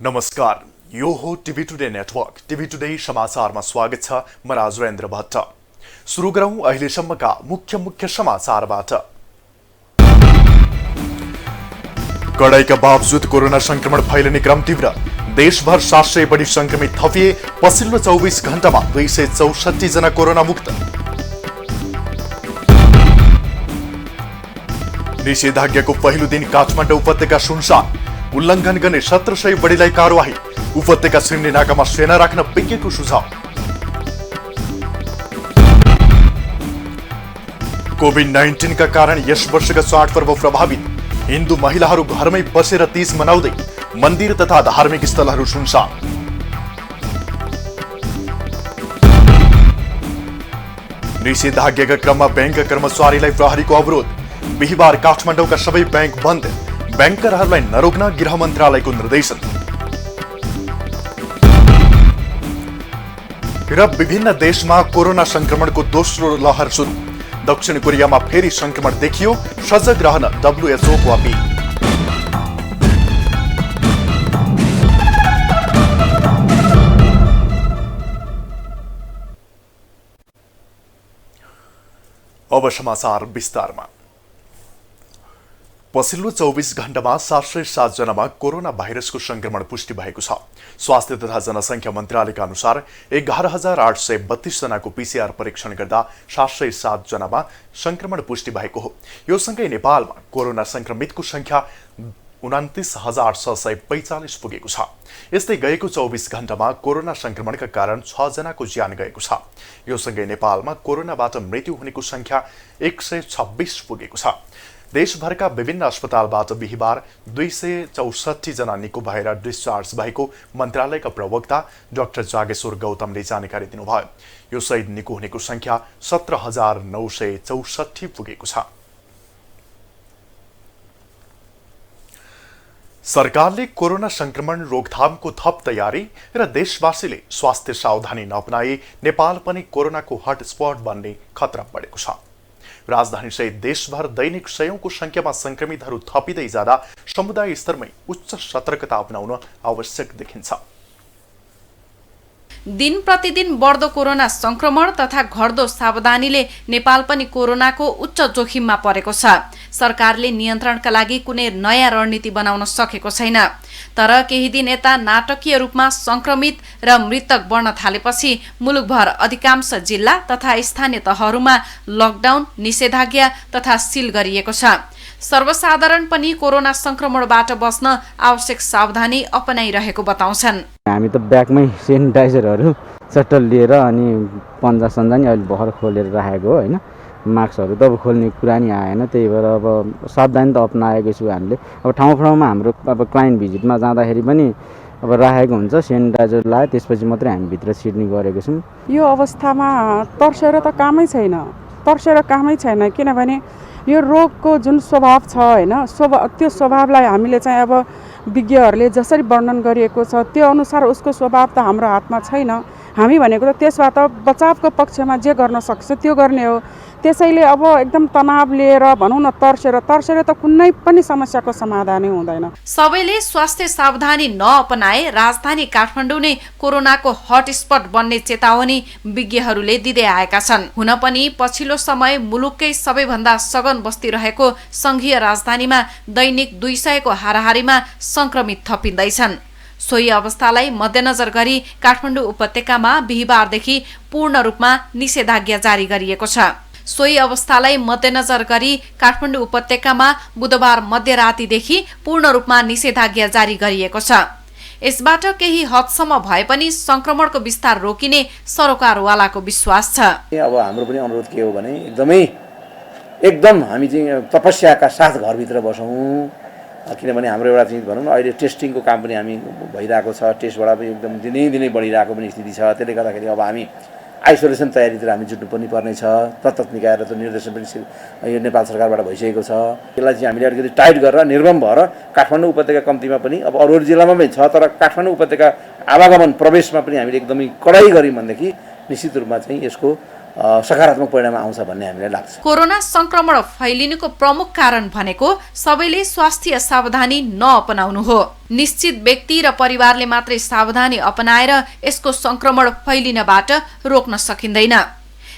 नमस्कार, यो हो TV today network. TV today समाचारमा स्वागत छ। म राजेन्द्र भट्ट। सुरु गरौं अहिलेसम्मका मुख्य समाचारबाट। कडाइका बावजुद कोरोना संक्रमण फैलिने क्रम तीव्र। देशभर 700 बढी संक्रमित थपिए। पछिल्लो 24 घण्टामा 264 जना कोरोना मुक्त। निषेधाज्ञाको पहिलो दिन काठमाडौँ उपत्यका सुनसान। उल्लङ्घन गर्ने 1700 बढीलाई कारवाही। उपत्यका सिन्ने नाकामा सेना राख्न विज्ञको सुझाव। कोभिड-19 का कारण यस वर्षका चाड पर्व प्रभावित। हिन्दू महिलाहरू घरमै बसेर तीज मनाउँदै। मन्दिर तथा धार्मिक स्थलहरू सुनसान। निषेधाज्ञाका क्रममा बैंक कर्मचारीलाई प्रहरीको अवरोध। बिहीबार काठमाडौँका सबै बैंक बन्द। बैंकरहरूलाई नरोक्न गृह मन्त्रालयको निर्देशन। र विभिन्न देशमा कोरोना संक्रमणको दोस्रो लहर सुरु। दक्षिण कोरियामा फेरि संक्रमण देखियो। सजग रहन WHO को अपील। अब समाचार विस्तारमा। पछिल्लो 24 घण्टामा 707 जनामा कोरोना भाइरसको संक्रमण पुष्टि भएको छ। स्वास्थ्य तथा जनसङ्ख्या मन्त्रालयका अनुसार 11,832 जनाको PCR परीक्षण गर्दा 707 जनामा संक्रमण पुष्टि भएको हो। यो सँगै नेपालमा कोरोना संक्रमितको संख्या 29,645 पुगेको छ। यस्तै गएको 24 घण्टामा कोरोना संक्रमणका कारण 6 जनाको ज्यान गएको छ। यो सँगै नेपालमा कोरोनाबाट मृत्यु हुनेको संख्या 126 पुगेको छ। देशभरका विभिन्न अस्पतालबाट बिहीबार 264 जना निको भएर डिस्चार्ज भएको मन्त्रालयका प्रवक्ता डाक्टर जागेश्वर गौतमले जानकारी दिनुभयो। यो सहित निको हुनेको संख्या 17,964 पुगेको छ। सरकारले कोरोना संक्रमण रोकथामको थप तयारी र देशवासीले स्वास्थ्य सावधानी नअपनाए नेपाल पनि कोरोनाको हटस्पट बन्ने खतरा बढेको छ। राजधानी सहित देशभर दैनिक सयौंको संख्यामा संक्रमितहरू थपिँदै जाँदा समुदाय स्तरमै उच्च सतर्कता अपनाउन आवश्यक देखिन्छ। दिन प्रतिदिन बढ्दो कोरोना संक्रमण तथा घट्दो सावधानीले नेपाल पनि कोरोनाको उच्च जोखिममा परेको छ। सरकारले नियन्त्रणका लागि कुनै नयाँ रणनीति बनाउन सकेको छैन। तर केही दिन यता नाटकीय रूपमा संक्रमित र मृतक बढ्न थालेपछि मुलुकभर अधिकांश जिल्ला तथा स्थानीय तहहरूमा लकडाउन, निषेधाज्ञा तथा सील गरिएको छ। सर्वसाधारण पनि कोरोना संक्रमणबाट बस्न आवश्यक सावधानी अपनाइरहेको बताउँछन्। हामी त ब्यागमै सेनिटाइजरहरू चट्टल लिएर अनि पन्जा सन्जा नि अहिले भर्खर खोलेर राखेको हो हैन। मास्कहरू त अब खोल्ने कुरा नि आएन। त्यही भएर अब सावधानी त अपनाएको छु हामीले। अब ठाउँमा हाम्रो अब क्लाइन्ट भिजिटमा जाँदाखेरि पनि अब राखेको हुन्छ, सेनिटाइजर लाए त्यसपछि मात्रै हामी भित्र छिर्ने गरेको छौँ। यो अवस्थामा तर्सेर त कामै छैन किनभने यो रोगको जुन स्वभाव छ हैन, त्यो स्वभावलाई हामीले चाहिँ अब विज्ञहरूले जसरी वर्णन गरिएको छ त्यो अनुसार उसको स्वभाव त हाम्रो हातमा छैन। हामी भनेको त त्यसबाट बचावको पक्षमा जे गर्न सक्छ त्यो गर्ने हो। त्यसैले अब एकदम तनाव लिएर भनौँ न तर्सेर त कुनै पनि समस्याको समाधानै हुँदैन। सबैले स्वास्थ्य सावधानी नअपनाए राजधानी काठमाडौँ नै कोरोनाको हटस्पट बन्ने चेतावनी विज्ञहरूले दिँदै आएका छन्। हुन पनि पछिल्लो समय मुलुककै सबैभन्दा सघन बस्ती रहेको संघीय राजधानीमा दैनिक 200 को हाराहारीमा संक्रमित थपिँदैछन्। सोही अवस्थालाई मध्यनजर गरी काठमाडौँ उपत्यकामा बिहीबारदेखि पूर्ण रूपमा निषेधाज्ञा जारी गरिएको छ। सोही अवस्थालाई मध्यनजर गरी काठमाडौँ उपत्यकामा बुधबार मध्यरातीदेखि पूर्ण रूपमा निषेधाज्ञा जारी गरिएको छ। यसबाट केही हदसम्म भए पनि संक्रमणको विस्तार रोकिने सरोकारवालाको विश्वास छ। अब हाम्रो पनि अनुरोध के हो भने एकदम हामी चाहिँ तपस्याका साथ घरभित्र बसौँ। किनभने हाम्रो एउटा चाहिँ भनौँ न अहिले टेस्टिङको काम पनि हामी भइरहेको छ। टेस्टबाट पनि एकदम दिनै बढिरहेको पनि स्थिति छ। त्यसले गर्दाखेरि अब हामी आइसोलेसन तयारीतिर हामी जुट्नु पनि पर्ने छ। तत्त निकायले त निर्देशन पनि यो नेपाल सरकारबाट भइसकेको छ। यसलाई चाहिँ हामीले अलिकति टाइट गरेर निर्मम भएर काठमाडौँ उपत्यका कम्तीमा पनि अब अरू जिल्लामा पनि छ, तर काठमाडौँ उपत्यका आवागमन प्रवेशमा पनि हामीले एकदमै कडाइ गऱ्यौँ भनेदेखि निश्चित रूपमा चाहिँ यसको सकारात्मक परिणाम आउँछ भन्ने हामीलाई लाग्छ। कोरोना संक्रमण फैलिनुको प्रमुख कारण भनेको सबैले स्वास्थ्य सावधानी नअपनाउनु हो। निश्चित व्यक्ति र परिवारले मात्रै सावधानी अपनाएर यसको संक्रमण फैलिनबाट रोक्न सकिँदैन।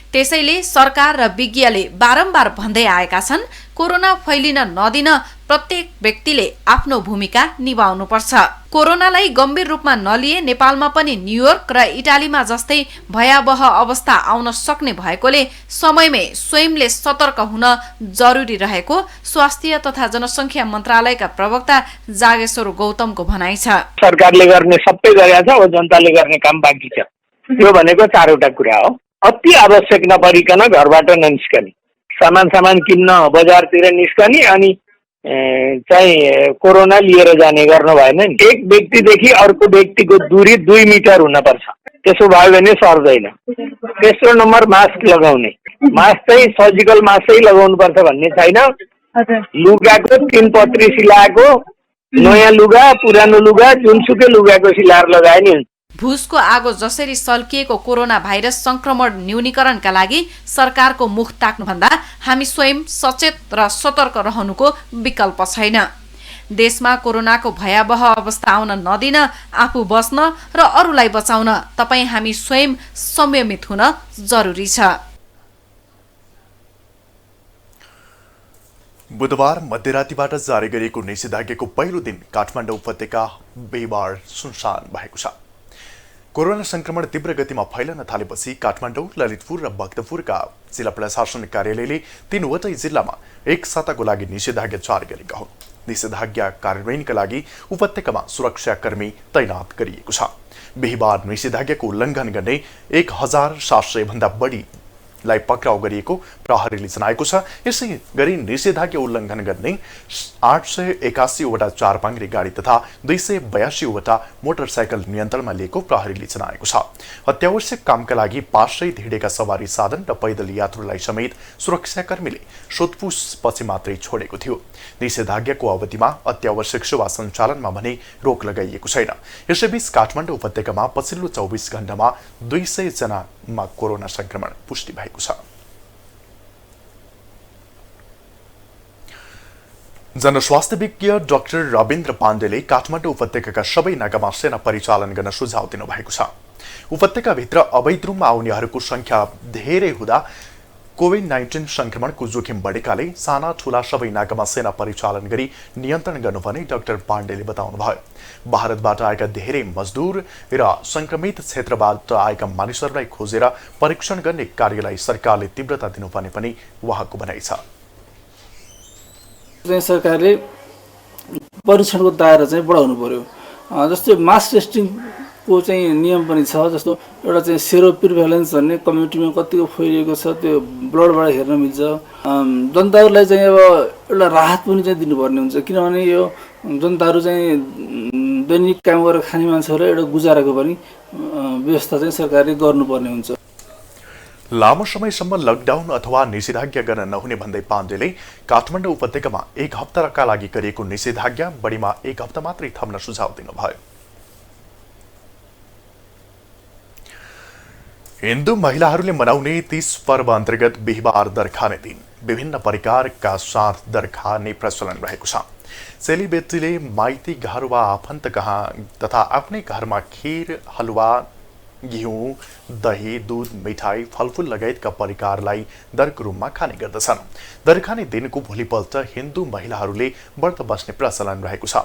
त्यसैले सरकार र विज्ञले बारम्बार भन्दै आएका छन्, कोरोना फैलिन नदिन प्रत्येक व्यक्तिले आफ्नो भूमिका निभाउनुपर्छ। कोरोनालाई गम्भीर रूपमा नलिए नेपालमा पनि न्युयोर्क र इटालीमा जस्तै भयावह अवस्था आउन सक्ने भएकोले समयमै स्वयंले सतर्क हुन जरुरी रहेको स्वास्थ्य तथा जनसङ्ख्या मन्त्रालयका प्रवक्ता जागेश्वर गौतमको भनाइ छ। सरकारले गर्ने सबै गरेका छ, अब जनताले गर्ने काम बाँकी छ। त्यो भनेको 4 वटा कुरा हो। अति आवश्यक नपरिकन घरबाट ननिस्कने, सामान किन्न बजारतिर निस्कने, अनि चाहिँ कोरोना लिएर जाने गर्नु भएन नि। एक व्यक्तिदेखि अर्को व्यक्तिको दूरी 2 मिटर हुनपर्छ, त्यसो भयो भने सर्दैन। तेस्रो नम्बर मास्क लगाउने, मास्क चाहिँ सर्जिकल मास्कै लगाउनुपर्छ भन्ने छैन। लुगाको 3 पत्री सिलाएको नयाँ लुगा पुरानो लुगा जुनसुकै लुगाको सिलाएर लगाए नि। भुसको आगो जसरी सल्किएको कोरोना भाइरस संक्रमण न्यूनीकरणका लागि सरकारको मुख ताक्नुभन्दा हामी स्वयं सचेत र सतर्क रहनुको विकल्प छैन। देशमा कोरोनाको भयावह अवस्था आउन नदिन, आफू बस्न र अरूलाई बचाउन तपाईँ हामी स्वयं संयमित हुन जरुरी छ। बुधबार मध्यरातिबाट जारी गरिएको निषेधाज्ञाको पहिलो दिन काठमाडौँ उपत्यका बिहिबार सुनसान भएको छ। कोरोना संक्रमण तीव्र गतिमा फैलन थालेपछि काठमाडौँ, ललितपुर र भक्तपुरका जिल्ला प्रशासन कार्यालयले 3वटै जिल्लामा एक साताको लागि निषेधाज्ञा जारी गरेका हुन्। निषेधाज्ञा कार्यान्वयनका लागि उपत्यकामा सुरक्षाकर्मी तैनात गरिएको छ। बिहिबार निषेधाज्ञाको उल्लङ्घन गर्ने 1700 भन्दा बढीलाई पक्राउ गरिएको प्रहरीले जनाएको छ। यसै गरी निषेधाज्ञा उल्लङ्घन गर्ने 881 वटा चारपाङ्ग्रे गाडी तथा 282 वटा मोटरसाइकल नियन्त्रणमा लिएको प्रहरीले जनाएको छ। अत्यावश्यक कामका लागि पासै हिँडेका सवारी साधन र पैदल यात्रुलाई समेत सुरक्षाकर्मीले सोधपुछपछि मात्रै छोडेको थियो। निषेधाज्ञाको अवधिमा अत्यावश्यक सेवा सञ्चालनमा भने रोक लगाइएको छैन। यसैबीच काठमाडौँ उपत्यकामा पछिल्लो 24 घण्टामा 200 जनामा कोरोना संक्रमण पुष्टि भएको छ। जनस्वास्थ्य विज्ञ डाक्टर रविन्द्र पाण्डेले काठमाडौँ उपत्यकाका सबै नाकामा सेना परिचालन गर्न सुझाव दिनुभएको छ। उपत्यकाभित्र अवैध रूपमा आउनेहरूको संख्या धेरै हुँदा कोभिड-19 संक्रमणको जोखिम बढेकाले साना ठूला सबै नाकामा सेना परिचालन गरी नियन्त्रण गर्नुपर्ने डाक्टर पाण्डेले बताउनुभयो। भारतबाट आएका धेरै मजदुर र संक्रमित क्षेत्रबाट आएका मानिसहरूलाई खोजेर परीक्षण गर्ने कार्यलाई सरकारले तीव्रता दिनुपर्ने पनि उहाँको भनाइ छ। सरकारले परीक्षणको दायरा चाहिँ बढाउनु पर्यो। जस्तै मास टेस्टिङको चाहिँ नियम पनि छ। जस्तो एउटा चाहिँ सेरो प्रिभ्यालेन्स भन्ने कम्युनिटीमा कतिको फैलिएको छ त्यो ब्लडबाट हेर्न मिल्छ। जनताहरूलाई चाहिँ अब एउटा राहत पनि चाहिँ दिनुपर्ने हुन्छ, किनभने यो जनताहरू चाहिँ दैनिक काम गरेर खाने मान्छेहरू एउटा गुजाराको पनि व्यवस्था चाहिँ सरकारले गर्नुपर्ने हुन्छ। लामो समयसम्म लकडाउन अथवा निषेधाज्ञा गर्न नहुने भन्दै पाण्डेले काठमाडौँ उपत्यकामा 1 हप्ताका लागि गरिएको निषेधाज्ञा बढीमा 1 हप्ता मात्रै थप्न सुझाव दिनुभयो। हिन्दू महिलाहरूले मनाउने 30 पर्व अन्तर्गत बिहिबार दरखाने दिन विभिन्न प्रकारका साथ दरखाने प्रचलन रहेको छ। चेलीबेटीले माइती घर वा आफन्त कहाँ तथा आफ्नै घरमा खीर, हलुवा, घिउ, दही, दूध, मिठाई, फलफूल लगायतका परिकारलाई दरको रूपमा खाने गर्दछन्। दरखाने दिनको भोलिपल्ट हिन्दू महिलाहरूले व्रत बस्ने प्रचलन रहेको छ।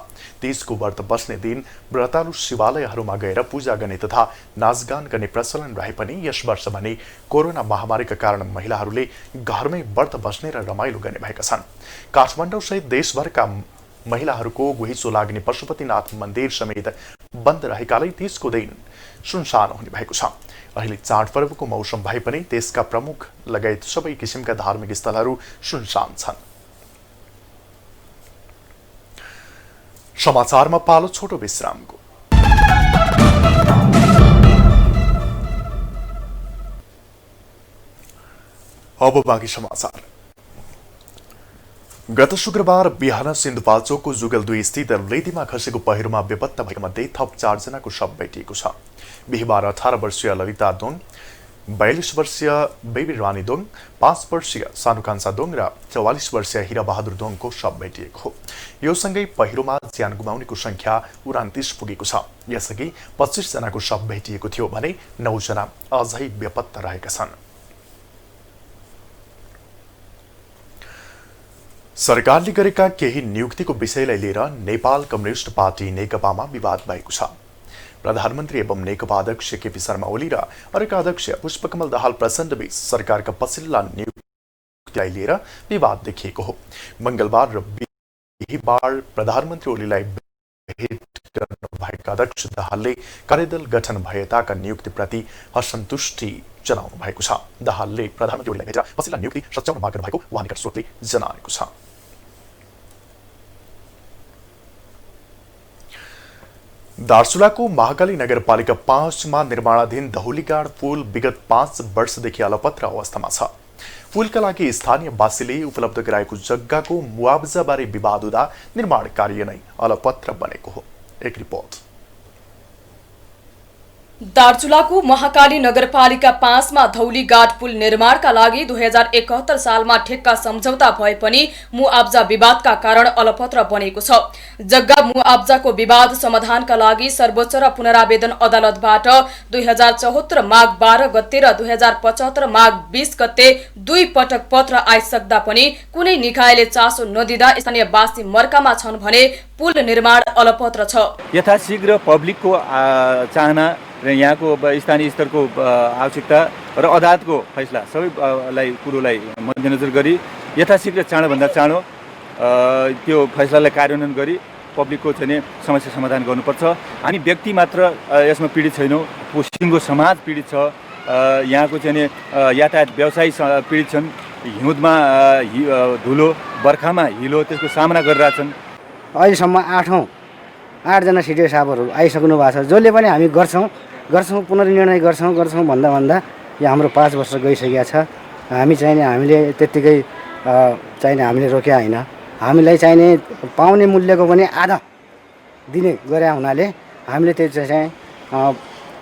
तीजको व्रत बस्ने दिन व्रतालु शिवालयहरूमा गएर पूजा गर्ने तथा नाचगान गर्ने प्रचलन रहे पनि यस वर्ष भने कोरोना महामारीका कारण महिलाहरूले घरमै व्रत बस्ने र रमाइलो गर्ने भएका छन्। काठमाडौँ सहित देशभरका महिलाहरूको घुइँचो लाग्ने पशुपतिनाथ मन्दिर समेत बन्द रहेकाले तीजको दिन सुनसान हुने भएको छ। अहिले चाडपर्वको मौसम भए पनि देशका प्रमुख लगायत सबै किसिमका धार्मिक स्थलहरू सुनसान छन्। समाचारमा पालो छोटो विश्रामको। अब बाँकी समाचार। गत शुक्रबार बिहान सिन्धुपाल्चोकको जुगल 2 स्थित लेदीमा खसेको पहिरोमा बेपत्ता भएका मध्ये थप 4 जनाको शव भेटिएको छ। बिहिबार 18 वर्षीय ललिता दोन, 42 वर्षीय बेबी रानी दोङ, 5 वर्षीय सानुकान्सा दोङ र 44 वर्षीय हिरा बहादुर दोङको शव भेटिएको हो। यो सँगै पहिरोमा ज्यान गुमाउनेको संख्या 29 पुगेको छ। यसअघि 25 जनाको शव भेटिएको थियो भने 9 जना अझै बेपत्ता रहेका छन्। सरकारले गरेका केही नियुक्तिको विषयलाई लिएर नेपाल कम्युनिस्ट पार्टी नेकपामा विवाद भएको छ। प्रधानमन्त्री एवं नेकपा अध्यक्ष केपी शर्मा ओली र अर्का अध्यक्ष पुष्पकमल दाहाल प्रचण्डबीच सरकारका पछिल्ला नियुक्तिलाई लिएर विवाद देखिएको हो। मंगलबार र बिहीबार प्रधानमन्त्री ओलीलाई भेट गर्नुभएका अध्यक्ष दाहालले कार्यदल गठन भएताका नियुक्तिप्रति असन्तुष्टि जनाउनु भएको छ। दाहालले प्रधानमन्त्री ओलीलाई भेटेर पछिल्ला नियुक्ति सच्याउन माग गर्नुभएको उहाँ निकट स्रोतले जनाएको छ। दार्चुलाको महाकाली नगरपालिका 5 मा निर्माणाधीन दहुलीगाड पुल विगत 5 वर्षदेखि अलपत्र अवस्थामा छ। पुलका लागि स्थानीयवासीले उपलब्ध गराएको जग्गाको मुआवजाबारे विवाद हुँदा निर्माण कार्य नै अलपत्र बनेको हो। एक रिपोर्ट। दार्चुलाको महाकाली नगरपालिका 5 मा धौलीगाड पुल निर्माणका लागि 2071 सालमा ठेक्का सम्झौता भए पनि मुआवजा विवादका कारण अलपत्र बनेको छ। जग्गा मुआवजाको विवाद समाधानका लागि सर्वोच्च र पुनरावेदन अदालतबाट 2074 माघ 12 गते र 2075 माघ 20 गते 2 पटक पत्र आइसक्दा पनि कुनै निकायले चासो नदिँदा स्थानीयवासी मर्कामा छन् भने पुल निर्माण अलपत्र छ। यथाशीघ्र पब्लिकको चाहना र यहाँको स्थानीय स्तरको आवश्यकता र अदालतको फैसला सबैलाई कुरोलाई मध्यनजर गरी यथाशीघ्र चाँडोभन्दा चाँडो त्यो फैसलालाई कार्यान्वयन गरी पब्लिकको चाहिँ समस्या समाधान गर्नुपर्छ। हामी व्यक्ति मात्र यसमा पीडित छैनौँ, सिङ्गो समाज पीडित छ। यहाँको चाहिँ यातायात व्यवसायी पीडित छन्। हिउँदमा धुलो, बर्खामा हिलो त्यसको सामना गरिरहेछन्। अहिलेसम्म 8 जना सिडिओ साहबहरू आइसक्नु भएको छ। जसले पनि हामी गर्छौँ पुनर्निर्णय गर्छौँ भन्दा यो हाम्रो 5 वर्ष गइसकेको छ। हामीले त्यत्तिकै हामीले रोक्या होइन। हामीलाई चाहिने पाउने मूल्यको पनि आधा दिने गरे हुनाले हामीले त्यो चाहिँ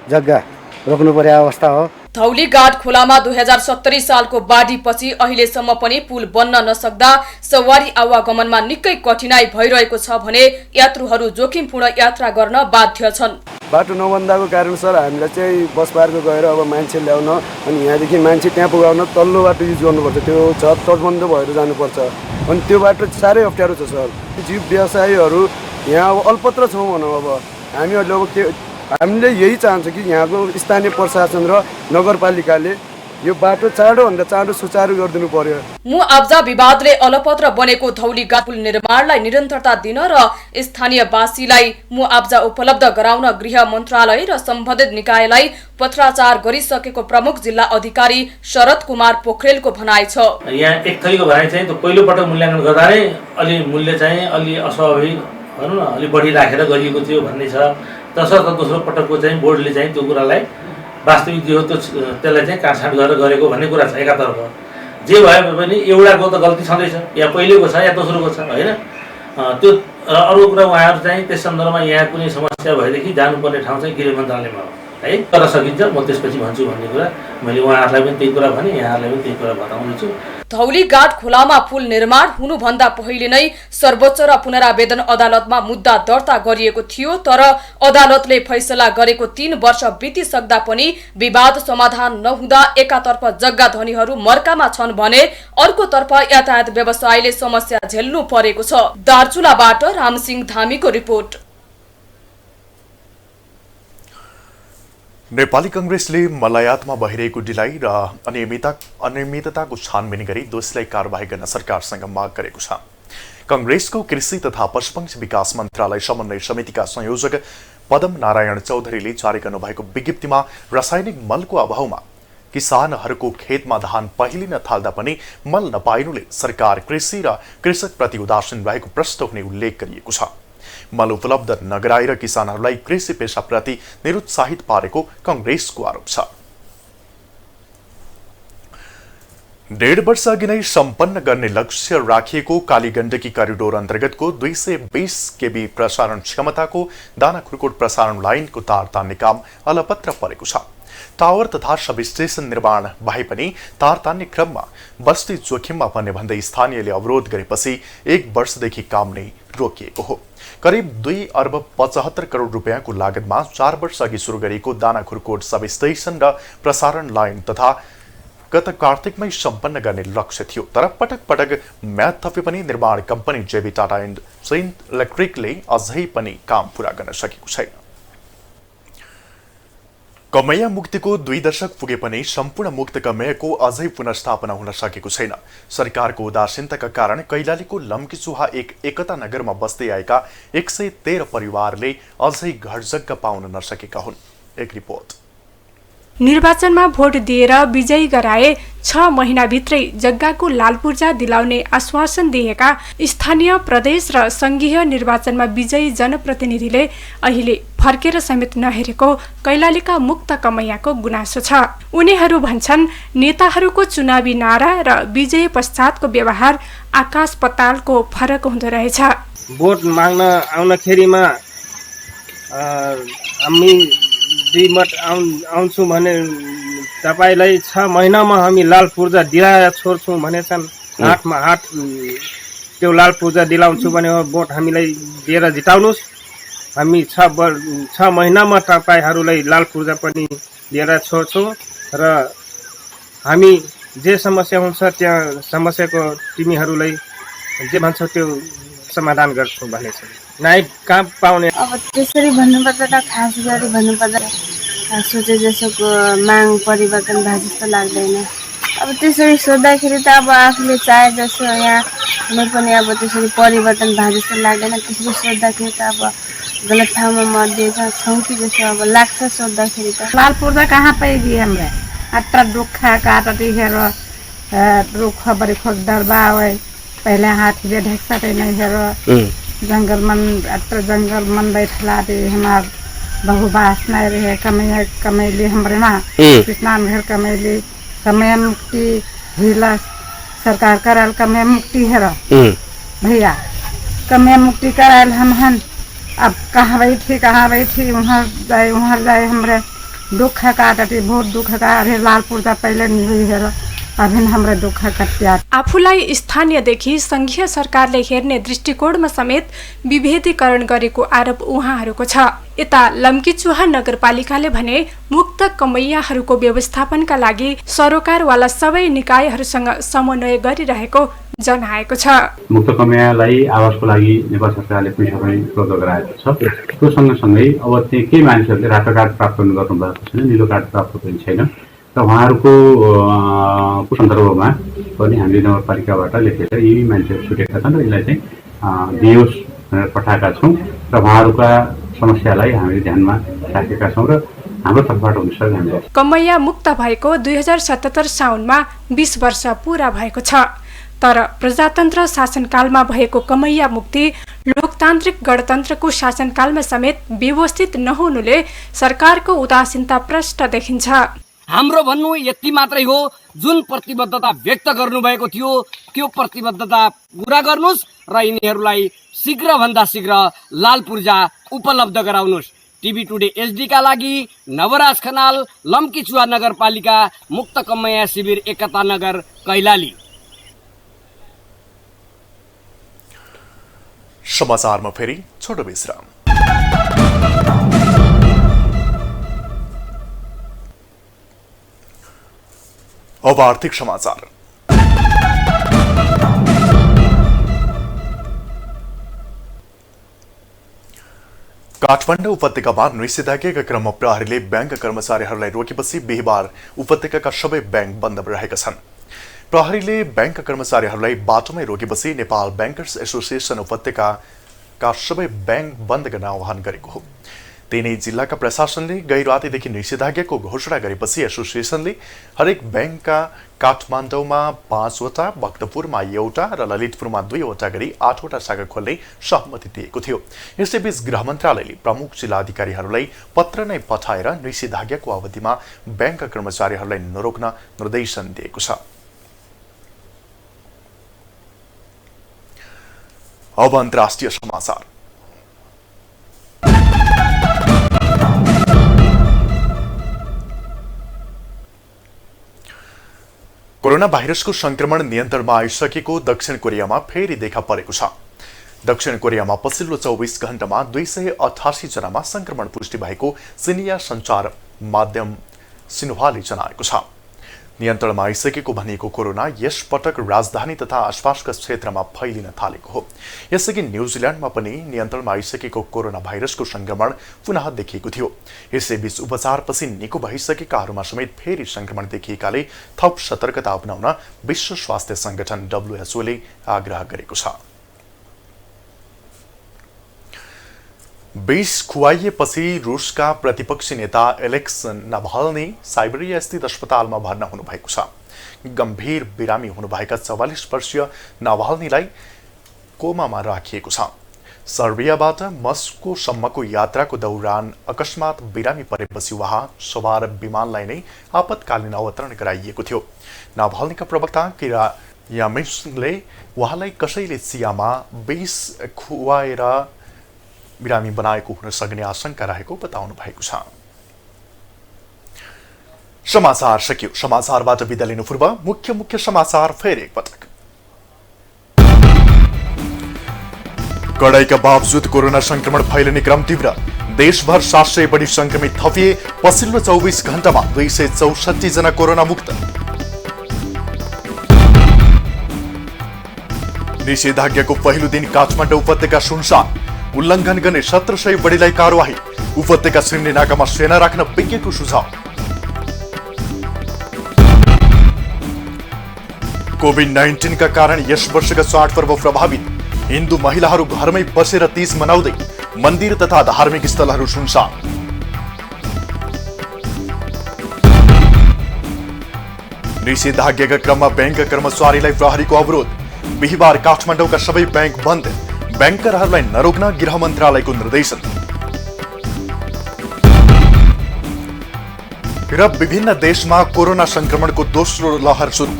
जग्गा रोक्नु पर्ने अवस्था हो। धौलीगाड खोलामा 2070 सालको बाढीपछि अहिलेसम्म पनि पुल बन्न नसक्दा सवारी आवागमनमा निकै कठिनाई भइरहेको छ भने यात्रुहरू जोखिमपूर्ण यात्रा गर्न बाध्य छन्। बाटो नबन्दाको कारण सर हामीलाई चाहिँ बस पार्क गएर अब मान्छे ल्याउन अनि यहाँदेखि मान्छे त्यहाँ पुगाउन तल्लो बाटो युज गर्नुपर्छ। त्यो तटबन्ध भएर जानुपर्छ अनि त्यो बाटो साह्रै अप्ठ्यारो छ सर। जीव व्यवसायीहरू यहाँ अब अल्पत्र छौँ भनौँ। अब हामीहरूले अब हामीले यही चाहन्छ कि यहाँको स्थानीय प्रशासन र नगरपालिकाले यो बाटो चाँडोभन्दा चाँडो सुचारू गरिदिनु पर्यो। मुआवजा विवादले अलपत्र बनेको धौलीगाड पुल निर्माणलाई निरन्तरता दिन र स्थानीयवासीलाई मुआवजा उपलब्ध गराउन गृह मन्त्रालय र सम्बन्धित निकायलाई पत्राचार गरिसकेको प्रमुख जिल्ला अधिकारी शरद कुमार पोखरेलको भनाइ छ। यहाँ एक थरीको भनाइ चाहिँ पहिलो पटक मूल्याङ्कन गर्दा नै अलि मूल्य चाहिँ अलि अस्वाभाविक भनौँ न अलि बढी राखेर गरिएको थियो भन्ने छ। तसर्थ दोस्रो पटकको चाहिँ बोर्डले चाहिँ त्यो कुरालाई वास्तविक जो त्यसलाई चाहिँ काटछाँट गरेर गरेको भन्ने कुरा छ। एकातर्फ जे भए पनि एउटाको त गल्ती छँदैछ, या पहिलेको छ या दोस्रोको छ होइन। त्यो र अरू कुरा उहाँहरू चाहिँ त्यस सन्दर्भमा यहाँ कुनै समस्या भएदेखि जानुपर्ने ठाउँ चाहिँ गृह मन्त्रालयमा हो है, तर सकिन्छ म त्यसपछि भन्छु भन्ने कुरा मैले उहाँहरूलाई पनि त्यही कुरा भने, यहाँहरूलाई पनि त्यही कुरा बताउँदैछु। धौलीगाड खोलामा पुल निर्माण हुनुभन्दा पहिले नै सर्वोच्च र पुनरावेदन अदालतमा मुद्दा दर्ता गरिएको थियो, तर अदालतले फैसला गरेको 3 वर्ष बितिसक्दा पनि विवाद समाधान नहुँदा एकातर्फ जग्गा धनीहरू मर्कामा छन् भने अर्कोतर्फ यातायात व्यवसायले समस्या झेल्नु परेको छ। दार्चुलाबाट रामसिंह धामीको रिपोर्ट। नेपाली कांग्रेसले मल्लयातमा भइरहेको ढिलाइ र अनियमितताको छानबिन गरी दोषीलाई कारबाही गर्न सरकारसँग माग गरेको छ। कांग्रेसको कृषि तथा पशुपक्षी विकास मन्त्रालय समन्वय समितिका संयोजक पदम नारायण चौधरीले जारी गर्नुभएको विज्ञप्तिमा रासायनिक मलको अभावमा किसानहरूको खेतमा धान पहिलिन थाल्दा पनि मल नपाइनुले सरकार कृषि र कृषकप्रति उदासीन रहेको प्रश्न हुने उल्लेख गरिएको छ। मल उपलब्ध नगराएर किसानहरूलाई कृषि पेशाप्रति निरुत्साहित पारेको कांग्रेसको आरोप छ। 1.5 वर्ष अघि नै सम्पन्न गर्ने लक्ष्य राखिएको कालीगण्डकी करिडोर अन्तर्गतको 220 केबी प्रसारण क्षमताको दानाखुर्कोट प्रसारण लाइनको तार तान्ने काम अलपत्र परेको छ। टावर तथा सब स्टेशन निर्माण भए पनि तार तान्ने क्रममा बस्ती जोखिममा पर्ने भन्दै स्थानीयले अवरोध गरेपछि 1 वर्षदेखि काम नै रोकिएको हो। करिब 2 अर्ब 75 करोड रुपियाँको लागतमा 4 वर्ष अघि सुरु गरिएको दानाखुरकोट सब स्टेशन र प्रसारण लाइन तथा गत कार्तिकमै सम्पन्न गर्ने लक्ष्य थियो। तर पटक पटक म्याद थपे पनि निर्माण कम्पनी जेबी टाटा एन्ड सेन्ट इलेक्ट्रिकले अझै पनि काम पूरा गर्न सकेको छैन। कमैया मुक्तिको 2 दशक पुगे पनि सम्पूर्ण मुक्त कमैयाको अझै पुनर्स्थापना हुन सकेको छैन। सरकारको उदासीनताका कारण कैलालीको लम्कीचुहा एकता नगरमा बस्दै आएका 113 परिवारले अझै घरजग्गा पाउन नसकेका हुन्। एक रिपोर्ट। निर्वाचनमा भोट दिएर विजयी गराए 6 महिनाभित्रै जग्गाको लालपूर्जा दिलाउने आश्वासन दिएका स्थानीय प्रदेश र संघीय निर्वाचनमा विजयी जनप्रतिनिधिले अहिले फर्केर समेत नहेरेको कैलालीका मुक्त कमैयाको गुनासो छ। उनीहरू भन्छन् नेताहरूको चुनावी नारा र विजय पश्चातको व्यवहार आकाश पतालको फरक हुँदो रहेछ। भोट माग्न आउनखेरिमा हामी 2 मत आउँछु भने तपाईलाई 6 महिनामा हामी लाल पूर्जा दिलाएर छोड्छौँ भनेछन्। हाटमा हाट त्यो लाल पूर्जा दिलाउँछु भने भोट हामीलाई दिएर जिताउनुहोस्। हामी 6 महिनामा तपाईहरूलाई लाल पूर्जा पनि दिएर छोड्छौँ र हामी जे समस्या हुन्छ त्यहाँ समस्याको तिमीहरूलाई जे भन्छौ त्यो समाधान गर्छौँ भनेछन्। नाइ कहाँ पाउने। अब त्यसरी भन्नुपर्दा त खास गरी भन्नुपर्दा सोचे जसोको माग परिवर्तन भए जस्तो लाग्दैन। अब त्यसरी सोद्धाखेरि त अब आफूले चाहे जसो यहाँ कुनै पनि अब त्यसरी परिवर्तन भए जस्तो लाग्दैन। त्यसरी सोद्धाखेरि त अब गलत ठाउँमा मर्दिएछ छौँ कि जस्तो अब लाग्छ सोद्धाखेरि त। लाल पूर्जा कहाँ पाएगी हमरा अत्र दुख काटा दिखेर दुख बड़ी खोज डरबा आवे पहले हाथ में ढेकता नहीं हेरो जंगल मन अत्र जंगल मन बैठला दे हमार बहुबास नहीं रहे कमैली हमरे ना किसान घर कमैली कमैया मुक्ति हिला सरकार कराल कमैया मुक्ति हेरो भैया कमैया मुक्ति कराल हम हन अब कहाँ बैठी वहाँ जाए हमरे दुख काटती बहुत दुख का अरे लाल पूर्जा पहले नहीं हुई हेरो अभिन हाम्रो दुःख कट्या। आफूलाई स्थानीयदेखि संघीय सरकारले हेर्ने दृष्टिकोणमा समेत विभेदीकरण गरेको आरोप उहाँहरूको छ। यता लम्कीचुहा नगरपालिकाले भने मुक्त कमैयाहरूको व्यवस्थापनका लागि सरोकारवाला सबै निकायहरूसँग समन्वय गरिरहेको जनाएको छ। मुक्त कमैयालाई आवासको लागि नेपाल सरकारले पैसा पनि उपलब्ध गराएको छ। त्यो सँगसँगै अब चाहिँ केही मानिसहरूले रातो कार्ड प्राप्त गर्नु भएको छैन, निलो कार्ड प्राप्त पनि छैन र उहाँहरूको सन्दर्भमा पनि हामीले नगरपालिकाबाट लेखेर यी मान्छेहरू छुटेका छन् र यसलाई चाहिँ दियोस् भनेर पठाएका छौँ र उहाँहरूका समस्यालाई हामीले ध्यानमा राखेका छौँ र हाम्रो तर्फबाट हुन्छ हामीले। कमैया मुक्त भएको 2077 साउनमा 20 वर्ष पूरा भएको छ। तर प्रजातन्त्र शासनकालमा भएको कमैया मुक्ति लोकतान्त्रिक गणतन्त्रको शासनकालमा समेत व्यवस्थित नहुनुले सरकारको उदासीनता प्रष्ट देखिन्छ। हाम्रो भन्नु यति मात्रै हो, जुन प्रतिबद्धता व्यक्त गर्नुभएको थियो त्यो प्रतिबद्धता पूरा गर्नुहोस् र यिनीहरूलाई शीघ्रभन्दा शीघ्र लाल पूर्जा उपलब्ध गराउनुहोस्। टिभी टुडे एचडी का लागि नवराज खनाल, लम्कीचुहा नगरपालिका, मुक्त कमैया शिविर एकता नगर, कैलाली। समाचारमा फेरि छोटो विश्राम। अब आर्थिक समाचार। काठमाडौँ उपत्यकामा निषेधाज्ञाका क्रममा प्रहरीले ब्याङ्क कर्मचारीहरूलाई रोकेपछि बिहिबार उपत्यकाका सबै ब्याङ्क बन्द रहेका छन्। प्रहरीले ब्याङ्क कर्मचारीहरूलाई बाटोमै रोकेपछि नेपाल ब्याङ्कर्स एसोसिएसन उपत्यकाका सबै ब्याङ्क बन्द गर्न आह्वान गरेको हो। तीनै जिल्लाका प्रशासनले गै रातिदेखि निषेधाज्ञाको घोषणा गरेपछि एसोसिएसनले हरेक ब्याङ्कका काठमाडौँमा 5 वटा, भक्तपुरमा 1 र ललितपुरमा 2 वटा गरी 8 वटा शाखा खोल्ने सहमति दिएको थियो। यसैबीच गृह मन्त्रालयले प्रमुख जिल्लाधिकारीहरूलाई पत्र नै पठाएर निषेधाज्ञाको अवधिमा ब्याङ्क कर्मचारीहरूलाई नरोक्न निर्देशन दिएको छ। अब अन्तर्राष्ट्रिय समाचार। कोरोना भाइरसको संक्रमण नियन्त्रणमा आइसकेको दक्षिण कोरियामा फेरि देखा परेको छ। दक्षिण कोरियामा पछिल्लो 24 घण्टामा 288 जनामा संक्रमण पुष्टि भएको सिनिया सञ्चार माध्यम सिन्ह्वाले जनाएको छ। नियन्त्रणमा आइसकेको भनिएको कोरोना यस पटक राजधानी तथा आसपासका क्षेत्रमा फैलिन थालेको हो। यसअघि न्युजिल्यान्डमा पनि नियन्त्रणमा आइसकेको कोरोना भाइरसको संक्रमण पुनः देखिएको थियो। यसैबीच उपचारपछि निको भइसकेकाहरूमा समेत फेरि संक्रमण देखिएकाले थप सतर्कता अपनाउन विश्व स्वास्थ्य संगठन WHO ले आग्रह गरेको छ। 20 खुवाइएपछि रुसका प्रतिपक्षी नेता एलेक्स नाभाल्नी साइबेरिया स्थित अस्पतालमा भर्ना हुनुभएको छ। गम्भीर बिरामी हुनुभएका 44 वर्षीय नाभाल्नीलाई कोमामा राखिएको छ। सर्बियाबाट मस्कोसम्मको यात्राको दौरान अकस्मात बिरामी परेपछि उहाँ सवार विमानलाई नै आपतकालीन अवतरण गराइएको थियो। नाभाल्नीका प्रवक्ता किरा यामिसले उहाँलाई कसैले चियामा 20 खुवाएर बिरामी बनाएको हुन सक्ने आशंका रहेको बताउनु भएको छ। समाचार सकियो। समाचारबाट बिदा लिनु पूर्व मुख्य समाचार फेरि एकपटक। कडाइका बावजुद कोरोना संक्रमण फैलिने क्रम तीव्र। देशभर 700 बढी संक्रमित थपिए। पछिल्लो 24 घण्टामा 264 जना कोरोना मुक्त। निषेधाज्ञाको पहिलो दिन काठमाडौँ उपत्यका सुनसान। उल्लङ्घन गर्ने 1700 बढीलाई कारवाही। उपत्यका छिर्ने नाकामा सेना राख्न विज्ञको सुझाव। कोभिड-19 का कारण यस वर्षका चाड पर्व प्रभावित। हिन्दू महिलाहरू घरमै बसेर तीज मनाउँदै। मन्दिर तथा धार्मिक स्थलहरू सुनसान। निषेधाज्ञाका क्रममा बैंक कर्मचारीलाई प्रहरीको अवरोध। बिहिबार काठमाडौँका सबै बैंक बन्द। बैंकरहरूलाई नरोक्न गृह मन्त्रालयको निर्देशन। र विभिन्न देशमा कोरोना संक्रमणको दोस्रो लहर सुरु।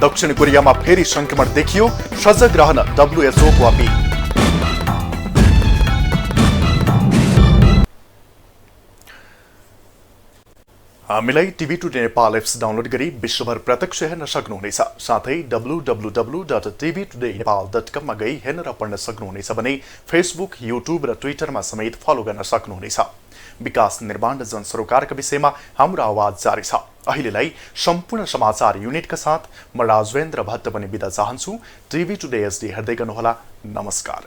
दक्षिण कोरियामा फेरि संक्रमण देखियो। सजग रहन WHO को अपील। हामीलाई TV today Nepal apps download गरी विश्वभर प्रत्यक्ष हेर्न सक्नुहुनेछ। साथै www.tvtodaynepal.com मा गई हेर्न र पढ्न सक्नुहुनेछ भने फेसबुक, युट्युब र ट्विटरमा समेत फलो गर्न सक्नुहुनेछ। विकास निर्माण र जनसरोकारका विषयमा हाम्रो आवाज जारी छ। अहिलेलाई सम्पूर्ण समाचार युनिटका साथ म राजवेन्द्र भट्ट पनि बिदा चाहन्छु। टिभी टुडे HD हेर्दै गर्नुहोला। नमस्कार।